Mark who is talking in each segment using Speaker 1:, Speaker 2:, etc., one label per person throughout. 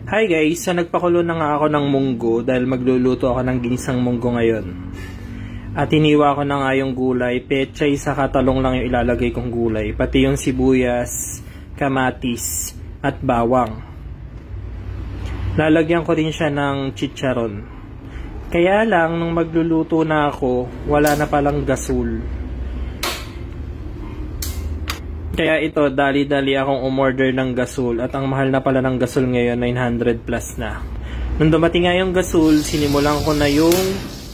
Speaker 1: Hi guys, nagpakulo na nga ako ng munggo dahil magluluto ako ng ginisang munggo ngayon. At hiniwa ko na nga yung gulay, pechay sa katalong lang yung ilalagay kong gulay, pati yung sibuyas, kamatis, at bawang. Lalagyan ko rin siya ng chicharon. Kaya lang, nung magluluto na ako, wala na palang gasol. Kaya ito, dali-dali akong umorder ng gasol at ang mahal na pala ng gasol ngayon, 900 plus na. Nung dumating nga yung gasol, sinimulan ko na yung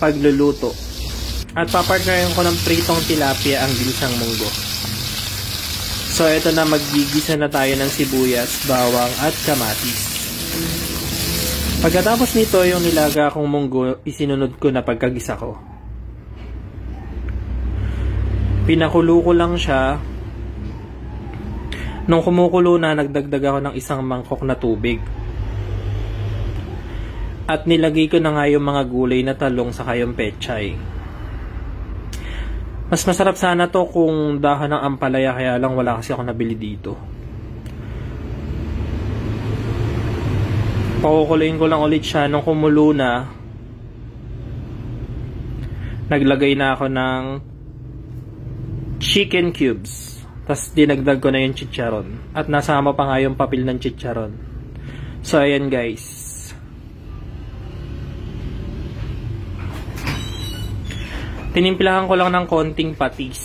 Speaker 1: pagluluto. At papartnerin ko ng pritong tilapia ang ginisang munggo. So ito na, maggigisa na tayo ng sibuyas, bawang at kamatis. Pagkatapos nito, yung nilaga akong munggo, isinunod ko na pagkagisa ko. Pinakulo ko lang siya. Nung kumukulo na, nagdagdag ako ng isang mangkok na tubig. At nilagay ko na nga yung mga gulay na talong sa yung pechay. Mas masarap sana to kung dahon ng ampalaya, kaya lang wala kasi ako nabili dito. Pakukuloyin ko lang ulit siya. Nung kumulo na, naglagay na ako ng chicken cubes. Tapos dinagdag ko na yung chicharon. At nasama pa nga yung papel ng chicharon. So ayan guys. Tinimplahan ko lang ng konting patis.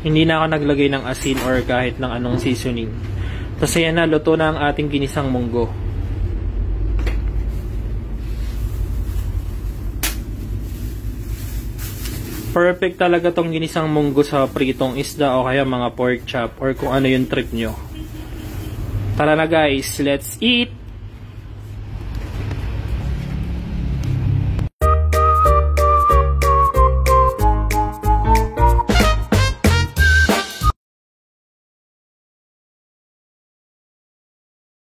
Speaker 1: Hindi na ako naglagay ng asin or kahit ng anong seasoning. Tapos ayan na, luto na ang ating ginisang munggo. Perfect talaga tong ginisang munggo sa pritong isda o kaya mga pork chop or kung ano yung trip nyo. Tara na guys, let's eat!